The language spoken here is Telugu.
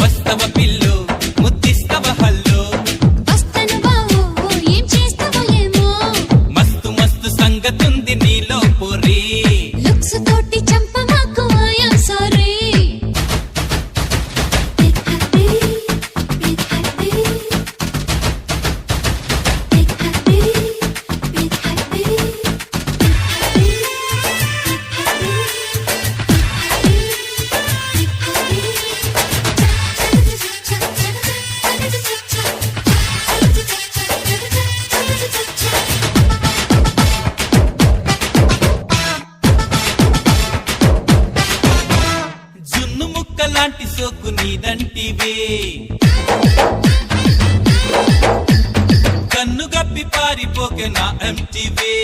వస్తవ పిల్లు ముద్దిస్తవ హల్లు వస్తను బావో ఏం చేస్తావో ఏమో మస్తు మస్తు సంగతుంది నీలో పొరి లుక్స్ తోటి చంప మాకు ఐయామ్ సారీ జున్ను ముక్క లాంటి సోకు నీదంటివే కన్ను గప్పి పారిపోకే నా ఎంటివే